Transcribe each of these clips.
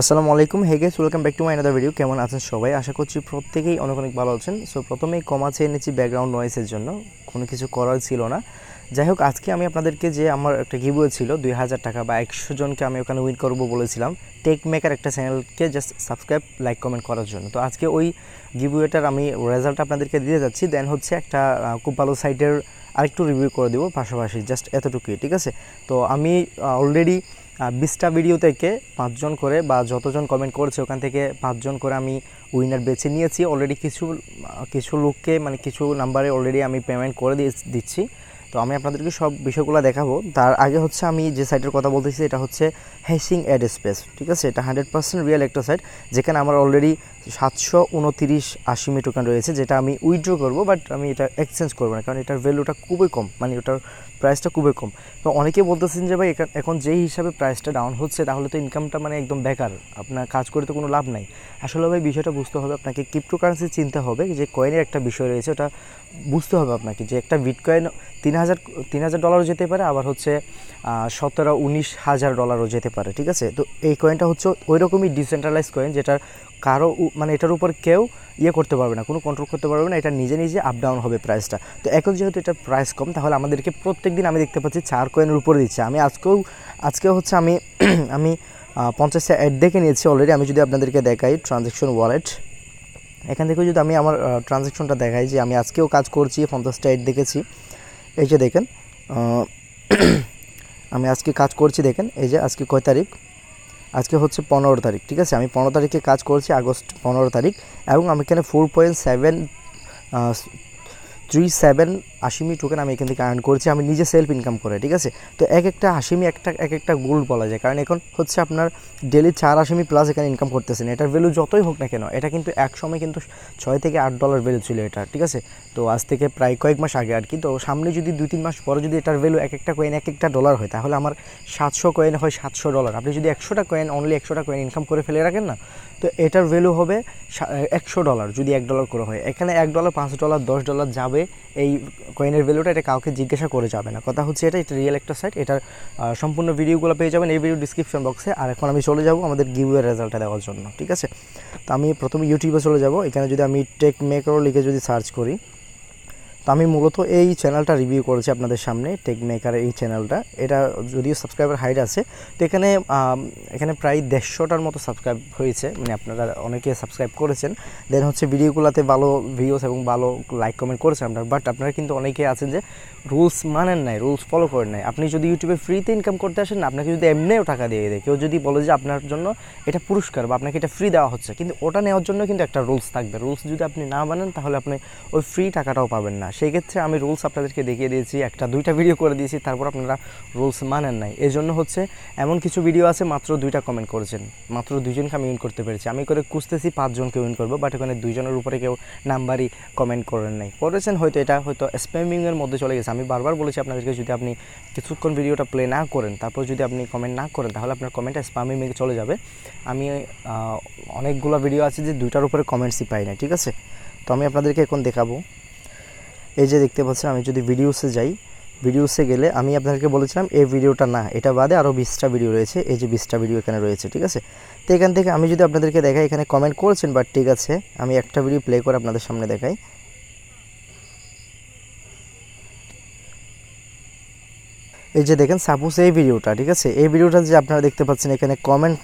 আসসালামু আলাইকুম, hey guys, welcome back to my another video. কেমন আছেন সবাই? আশা করছি প্রত্যেকেই অনেক অনেক ভালো আছেন। সো প্রথমেই ক্ষমা চেয়ে নিচ্ছি ব্যাকগ্রাউন্ড নয়েসের জন্য, কোনো কিছু করার ছিল না। যাই হোক, আজকে আমি আপনাদেরকে যে আমার একটা গিভওয়ে ছিল 2000 টাকা বা 100 জনকে আমি ওখানে উইন করবো বলেছিলাম টেক মেকার একটা চ্যানেলকে জাস্ট সাবস্ক্রাইব লাইক কমেন্ট করার জন্য। তো আজকে ওই গিভওয়েটার আমি রেজাল্ট আপনাদেরকে দিয়ে যাচ্ছি। দেন হচ্ছে একটা খুব ভালো সাইটের আরেকটু রিভিউ করে দেবো পাশাপাশি, জাস্ট এতটুকুই, ঠিক আছে? তো আমি অলরেডি 20টা ভিডিও থেকে 5 জন করে বা যতজন কমেন্ট করেছে ওখান থেকে 5 জন করে আমি উইনার বেছে নিয়েছি অলরেডি। কিছু লোককে মানে কিছু নাম্বারে অলরেডি আমি পেমেন্ট করে দিচ্ছি। তো আমি আপনাদেরকে সব বিষয়গুলো দেখাবো। তার আগে হচ্ছে আমি যে সাইটের কথা বলতেছি এটা হচ্ছে হ্যাশিং অ্যাড স্পেস, ঠিক আছে? এটা 100% রিয়েল একটা সাইট, যেখানে আমার অলরেডি 729 টোকেন রয়েছে, যেটা আমি উইথড্র করবো, বাট আমি এটা এক্সচেঞ্জ করবো না, কারণ এটার ভ্যালুটা খুবই কম, মানে ওটার প্রাইসটা খুবই কম। তো অনেকে বলতেছেন যে ভাই এখন যেই হিসাবে প্রাইসটা ডাউন হচ্ছে তাহলে তো ইনকামটা মানে একদম বেকার, আপনার কাজ করে তো কোনো লাভ নাই। আসলে ভাই বিষয়টা বুঝতে হবে আপনাকে, ক্রিপ্টোকারেন্সি চিনতে হবে, যে কয়েনের একটা বিষয় রয়েছে, ওটা বুঝতে হবে আপনাকে, যে একটা বিটকয়েন 3000 ডলারও যেতে পারে, আবার হচ্ছে 17-19 হাজার ডলারও যেতে পারে, ঠিক আছে? তো এই কয়েনটা হচ্ছে ওই রকমই ডিসেন্ট্রালাইজ কয়েন, যেটা কারো মানে এটার উপর কেউ করতে পারবে না, কোনো কন্ট্রোল করতে পারবে না, এটা নিজে নিজে আপ ডাউন হবে প্রাইসটা। তো এখন যেহেতু এটার প্রাইস কম, তাহলে আমাদেরকে প্রত্যেক দিন আমি দেখতে পাচ্ছি 4 কয়েনের উপরে দিচ্ছে। আমি আজকেও হচ্ছে আমি আমি 50টা অ্যাড দেখে নিয়েছি অলরেডি। আমি যদি আপনাদেরকে দেখাই ট্রানজ্যাকশন ওয়ালেট, এখান থেকে যদি আমি আমার ট্রানজ্যাকশনটা দেখাই, যে আমি আজকেও কাজ করছি, 50টা অ্যাড দেখেছি। এই যে দেখেন, আমি আজকে কাজ করছি, দেখেন এই যে আজকে কয় তারিখ, আজকে হচ্ছে 15 তারিখ, ঠিক আছে? আমি 15 তারিখে কাজ করছি, আগস্ট 15 তারিখ, এবং আমি এখানে 4.737 আশিমি টোকেন আমি এখান থেকে আর্ন করছি, আমি নিজে সেলফ ইনকাম করে, ঠিক আছে? তো একটা আশিমি এক একটা গোল্ড বলা যায়, কারণ এখন হচ্ছে আপনার ডেলি 4 আশিমি প্লাস এখানে ইনকাম করতেছেন। এটার ভ্যালু যতই হোক না কেন, এটা কিন্তু এক সময় কিন্তু 6 থেকে 8 ডলার ভ্যালু ছিল এটা, ঠিক আছে? তো আজ থেকে প্রায় কয়েক মাস আগে আর কি। তো সামনে যদি 2-3 মাস পরে যদি এটার ভ্যালু এক একটা কয়েন এক একটা ডলার হয়, তাহলে আমার 700 কয়েন হয় 700 ডলার। আপনি যদি 100টা কয়েন অনলি 100টা কয়েন ইনকাম করে ফেলে রাখেন না, তো এটার ভ্যালু হবে 100 ডলার, যদি $1 করে হয়। এখানে $1, $5, $10 যাবে এই কয়েনের ভ্যালুটা, এটা কাউকে জিজ্ঞাসা করে যাবে না। কথা হচ্ছে এটা রিয়েল একটা সাইট। এটার সম্পূর্ণ ভিডিওগুলো পেয়ে যাবেন এই ভিডিও ডিসক্রিপশন বক্সে। আর এখন আমি চলে যাব আমাদের গিভওয়ে রেজাল্টটা দেওয়ার জন্য, ঠিক আছে? তো আমি প্রথমে ইউটিউবে চলে যাব। এখানে যদি আমি টেক মেকার লিখে যদি সার্চ করি, তো আমি মূলত এই চ্যানেলটা রিভিউ করেছি আপনাদের সামনে, টেক মেকারের এই চ্যানেলটা। এটা যদিও সাবস্ক্রাইবার হাইড আছে, তো এখানে প্রায় 150টার মতো সাবস্ক্রাইব হয়েছে, মানে আপনারা অনেকে সাবস্ক্রাইব করেছেন। দেন হচ্ছে ভিডিওগুলোতে ভালো ভিউস এবং ভালো লাইক কমেন্ট করেছেন আপনারা, বাট আপনারা কিন্তু অনেকে আছেন যে রুলস মানেন নাই, রুলস ফলো করেন নাই। আপনি যদি ইউটিউবে ফ্রিতে ইনকাম করতে আসেন না, আপনাকে যদি এমনিও টাকা দিয়ে দেয়, কেউ যদি বলে যে আপনার জন্য এটা পুরস্কার বা আপনাকে এটা ফ্রি দেওয়া হচ্ছে, কিন্তু ওটা নেওয়ার জন্য কিন্তু একটা রুলস থাকবে। রুলস যদি আপনি না মানেন, তাহলে আপনি ওই ফ্রি টাকাটাও পাবেন না। সেই ক্ষেত্রে আমি রুলস আপনাদেরকে দেখিয়ে দিয়েছি, 1-2টা ভিডিও করে দিয়েছি, তারপর আপনারা রুলস মানেন নাই। এই জন্য হচ্ছে এমন কিছু ভিডিও আছে মাত্র 2টা কমেন্ট করেছেন, মাত্র 2জনকে আমি উইন করতে পেরেছি। আমি করে খুঁজতেছি 5 জনকে উইন করবো, বাট ওখানে 2 জনের উপরে কেউ নাম্বারই কমেন্ট করেন নাই, করেছেন হয়তো এটা হয়তো স্প্যামিংয়ের মধ্যে চলে গেছে। আমি বারবার বলেছি আপনাদেরকে, যদি আপনি কিছুক্ষণ ভিডিওটা প্লে না করেন, তারপর যদি আপনি কমেন্ট না করেন, তাহলে আপনার কমেন্টটা স্প্যামিংয়ে চলে যাবে। আমি অনেকগুলো ভিডিও আছে যে 2টার উপরে কমেন্টসই পাই না, ঠিক আছে? তো আমি আপনাদেরকে এখন দেখাবো। এই যে দেখতে পাচ্ছেন, আমি যদি ভিডিওসে যাই, ভিডিওসে গেলে আমি আপনাদেরকে বলেছিলাম এই ভিডিওটা না, এটা বাদে আরও 20টা ভিডিও রয়েছে। এই যে 20টা ভিডিও এখানে রয়েছে, ঠিক আছে? তো এখান থেকে আমি যদি আপনাদেরকে দেখাই, এখানে কমেন্ট করেছেন, বাট ঠিক আছে, আমি একটা ভিডিও প্লে করে আপনাদের সামনে দেখাই। এই যে দেখেন, সাপোজ এই ভিডিওটা, ঠিক আছে? এই ভিডিওটা যে আপনারা দেখতে পাচ্ছেন, এখানে কমেন্ট,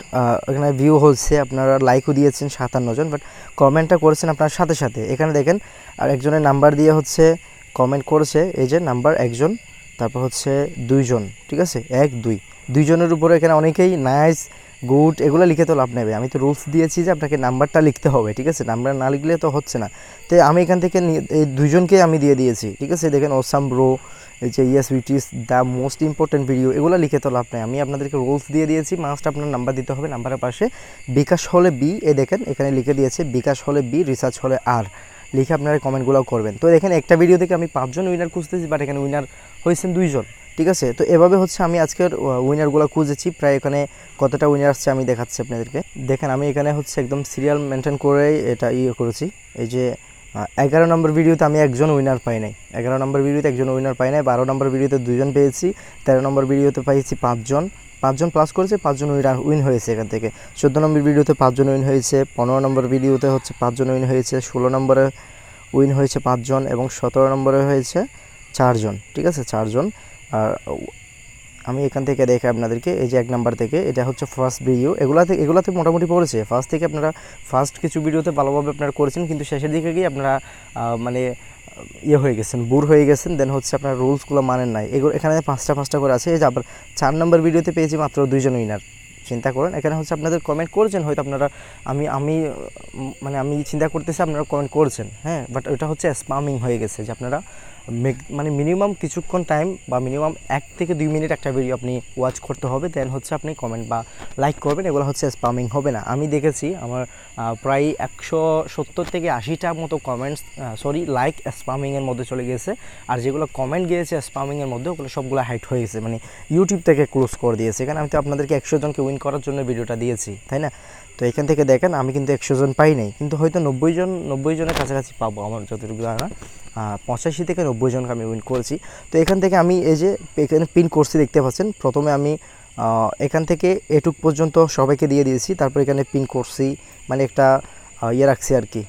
এখানে ভিউ হচ্ছে, আপনারা লাইকও দিয়েছেন 57 জন, বাট কমেন্টটা করেছেন আপনার সাথে সাথে। এখানে দেখেন, আর একজনের নাম্বার দিয়ে হচ্ছে কমেন্ট করেছে, এই যে নাম্বার একজন, তারপর হচ্ছে 2 জন, ঠিক আছে? 1-2 জনের উপরে এখানে অনেকেই নাইস, গুড এগুলো লিখে তো লাভ নেবে। আমি তো রুলস দিয়েছি যে আপনাকে নাম্বারটা লিখতে হবে, ঠিক আছে? নাম্বার না লিখলে তো হচ্ছে না। তো আমি এখান থেকে এই 2 জনকে আমি দিয়ে দিয়েছি, ঠিক আছে? দেখেন, ওসাম ব্রো, এই যে yes it is the most important video, এগুলো লিখে তো লাভ নেই। আমি আপনাদেরকে রুলস দিয়ে দিয়েছি, মাস্ট আপনার নাম্বার দিতে হবে। নাম্বারের পাশে বিকাশ হলে বি, দেখেন এখানে লিখে দিয়েছে বিকাশ হলে বি, রিসার্চ হলে আর, লিখে আপনারা কমেন্টগুলো করবেন। তো দেখেন, একটা ভিডিও থেকে আমি 5 জন উইনার খুঁজতেছি, বাট এখানে উইনার হয়েছেন 2 জন, ঠিক আছে? তো এভাবে হচ্ছে আমি আজকের উইনারগুলো খুঁজেছি। প্রায় এখানে কতটা উইনার আসছে আমি দেখাচ্ছি আপনাদেরকে। দেখেন, আমি এখানে হচ্ছে একদম সিরিয়াল মেনটেন করে এটা করেছি। এই যে 11 নম্বর ভিডিওতে আমি একজন উইনার পাই নাই, 11 নম্বর ভিডিওতে একজন উইনার পাই নাই, 12 নম্বর ভিডিওতে 2জন পেয়েছি, 13 নম্বর ভিডিওতে পাইছি 5জন প্লাস করেছে, 5জন উইন হয়েছে এখান থেকে। 14 নম্বর ভিডিওতে 5জন উইন হয়েছে, 15 নম্বর ভিডিওতে হচ্ছে 5জন উইন হয়েছে, 16 নম্বরে উইন হয়েছে 5জন এবং 17 নম্বরে হয়েছে 4জন, ঠিক আছে 4জন। আর আমি এখান থেকে দেখে আপনাদেরকে এই যে 1 নাম্বার থেকে এটা হচ্ছে ফার্স্ট ভিডিও, এগুলাতে মোটামুটি পড়েছে। ফার্স্ট থেকে আপনারা ফার্স্ট কিছু ভিডিওতে ভালোভাবে আপনারা করেছেন, কিন্তু শেষের দিকে গিয়ে আপনারা মানে ইয়ে হয়ে গেছেন, বোর হয়ে গেছেন, দেন হচ্ছে আপনার রুলসগুলো মানেন নাই। এখানে 5টা করে আছে। এই যে আবার 4 নম্বর ভিডিওতে পেয়েছি মাত্র 2জন উইনার। চিন্তা করেন, এখানে হচ্ছে আপনাদের কমেন্ট করেছেন হয়তো আপনারা, আমি চিন্তা করতেছি আপনারা কমেন্ট করছেন, হ্যাঁ, বাট ওটা হচ্ছে স্প্যামিং হয়ে গেছে যে আপনারা মানে মিনিমাম কিছুক্ষণ টাইম বা মিনিমাম 1 থেকে 2 মিনিট একটা ভিডিও আপনি ওয়াচ করতে হবে, দেন হচ্ছে আপনি কমেন্ট বা লাইক করবেন, এগুলো হচ্ছে স্প্যামিং হবে না। আমি দেখেছি আমার প্রায় 170 থেকে 80টা মতো লাইক স্প্যামিংয়ের মধ্যে চলে গেছে, আর যেগুলো কমেন্ট গিয়েছে স্প্যামিংয়ের মধ্যে ওগুলো সবগুলো হাইড হয়ে গেছে, মানে ইউটিউব থেকে ক্লোজ করে দিয়েছে। এখানে আমি তো আপনাদেরকে 100 জনকে উইন করার জন্য ভিডিওটা দিয়েছি, তাই না? তো এখান থেকে দেখেন আমি কিন্তু 100 জন পাই নাই, কিন্তু হয়তো 90 জনের কাছাকাছি পাবো আমার যতটুকু জানা। 85 থেকে 90 জনকে আমি উইন করেছি। তো এখান থেকে আমি এই যে এখানে পিন কোর্সটি দেখতে পাচ্ছেন, প্রথমে আমি এখান থেকে এটুক পর্যন্ত সবাইকে দিয়ে দিয়েছি, তারপর এখানে পিন করছি, মানে একটা ইয়ে রাখছি আর কি,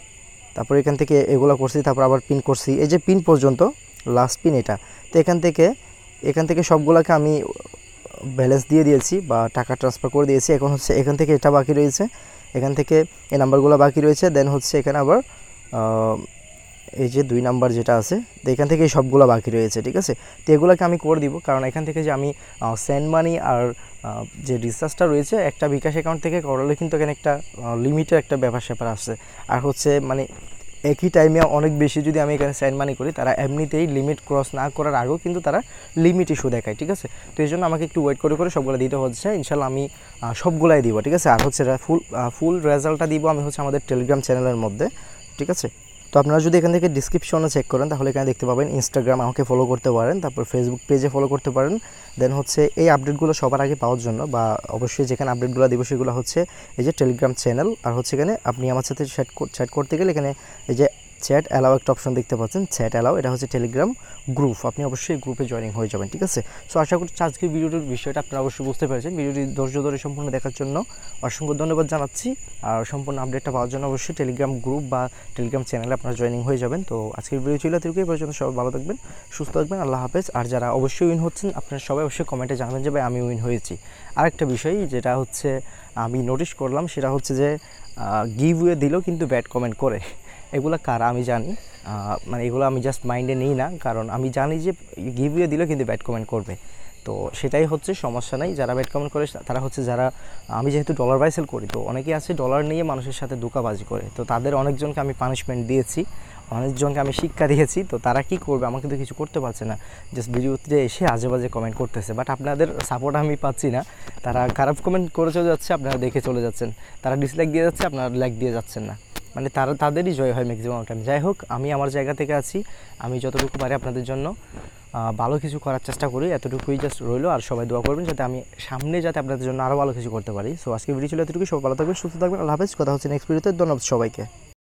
তারপর এখান থেকে এগুলো করছি, তারপর আবার পিন করছি, এই যে পিন পর্যন্ত লাস্ট পিন এটা। তো এখান থেকে সবগুলোকে আমি ব্যালেন্স দিয়ে দিয়েছি বা টাকা ট্রান্সফার করে দিয়েছি। এখন হচ্ছে এখান থেকে এটা বাকি রয়েছে, এখান থেকে এই নাম্বারগুলো বাকি রয়েছে, দেন হচ্ছে এখানে আবার এই যে 2 নাম্বার যেটা আছে, তো এখান থেকে সবগুলো বাকি রয়েছে, ঠিক আছে? তো এগুলোকে আমি করে দিব, কারণ এখান থেকে যে আমি সেন্ড মানি আর যে রিচার্জটা রয়েছে একটা বিকাশ অ্যাকাউন্ট থেকে করলে কিন্তু এখানে একটা লিমিটের একটা ব্যাপার আসছে, আর হচ্ছে মানে একই টাইমে অনেক বেশি যদি আমি এখানে সেন্ড মানি করি, তারা এমনিতেই লিমিট ক্রস না করার আগেও কিন্তু তারা লিমিট ইস্যু দেখায়, ঠিক আছে? তো এই জন্য আমাকে একটু ওয়েট করে সবগুলো দিতে হচ্ছে। ইনশাল্লাহ আমি সবগুলাই দিব, ঠিক আছে? আর হচ্ছে ফুল রেজাল্টটা দিব আমি হচ্ছে আমাদের টেলিগ্রাম চ্যানেলের মধ্যে, ঠিক আছে? তো আপনারা যদি এখান থেকে ডিসক্রিপশনে চেক করেন তাহলে এখানে দেখতে পাবেন ইনস্টাগ্রাম আমাকে ফলো করতে পারেন, তারপর ফেসবুক পেজে ফলো করতে পারেন। দেন হচ্ছে এই আপডেটগুলো সবার আগে পাওয়ার জন্য বা অবশ্যই যেখানে আপডেটগুলো দিব সেগুলো হচ্ছে এই যে টেলিগ্রাম চ্যানেল, আর হচ্ছে এখানে আপনি আমার সাথে চ্যাট করতে গেলে এখানে এই যে চ্যাট অ্যালাও একটা অপশন দেখতে পাচ্ছেন, চ্যাট অ্যালাও, এটা হচ্ছে টেলিগ্রাম গ্রুপ, আপনি অবশ্যই গ্রুপে জয়েনিং হয়ে যাবেন, ঠিক আছে? সো আশা করছি আজকের ভিডিওটির বিষয়টা আপনারা অবশ্যই বুঝতে পেরেছেন। ভিডিওটি ধৈর্য ধরে সম্পূর্ণ দেখার জন্য অসংখ্য ধন্যবাদ জানাচ্ছি, আর সম্পূর্ণ আপডেটটা পাওয়ার জন্য অবশ্যই টেলিগ্রাম গ্রুপ বা টেলিগ্রাম চ্যানেলে আপনারা জয়েনিং হয়ে যাবেন। তো আজকের ভিডিও ছিল এতটুকু, এই পর্যন্ত সবাই ভালো থাকবেন, সুস্থ থাকবেন, আল্লাহ হাফেজ। আর যারা অবশ্যই উইন হচ্ছেন আপনারা সবাই অবশ্যই কমেন্টে জানাবেন যে ভাই আমি উইন হয়েছি। আরেকটা বিষয় যেটা হচ্ছে আমি নোটিশ করলাম সেটা হচ্ছে যে গিভওয়ে দিলেও কিন্তু ব্যাড কমেন্ট করে, এগুলো কারা আমি জানি, মানে এগুলো আমি জাস্ট মাইন্ডে নিই না, কারণ আমি জানি যে গিভওয়ে দিলেও কিন্তু ব্যাড কমেন্ট করবে। তো সেটাই হচ্ছে সমস্যা নাই, যারা ব্যাড কমেন্ট করে তারা হচ্ছে যারা, আমি যেহেতু ডলার বাই সেল করি তো অনেকেই আছে ডলার নিয়ে মানুষের সাথে ধোঁকাবাজি করে, তো তাদের অনেকজনকে আমি পানিশমেন্ট দিয়েছি, অনেকজনকে আমি শিক্ষা দিয়েছি। তো তারা কি করবে, আমাকে তো কিছু করতে পারছে না, জাস্ট ভিডিওতে এসে আজে বাজে কমেন্ট করতেছে, বাট আপনাদের সাপোর্ট আমি পাচ্ছি না। তারা খারাপ কমেন্ট করে চলে যাচ্ছে, আপনারা দেখে চলে যাচ্ছেন, তারা ডিসলাইক দিয়ে যাচ্ছে, আপনারা লাইক দিয়ে যাচ্ছেন না, মানে তাদেরই জয় হয় ম্যাক্সিমাম টাইম। যাই হোক, আমি আমার জায়গা থেকে আছি, আমি যতটুকু পারি আপনাদের জন্য ভালো কিছু করার চেষ্টা করি, এতটুকুই জাস্ট রইলো। আর সবাই দোয়া করবেন যাতে আমি সামনে যাতে আপনাদের জন্য আরও ভালো কিছু করতে পারি। সো আজকে ভিডিও ছিল এতটুকুই, সবাই ভালো থাকবেন, সুস্থ থাকবেন, আল্লাহ হাফেজ। কথা হচ্ছে নেক্সট ভিডিওতে, ধন্যবাদ সবাইকে।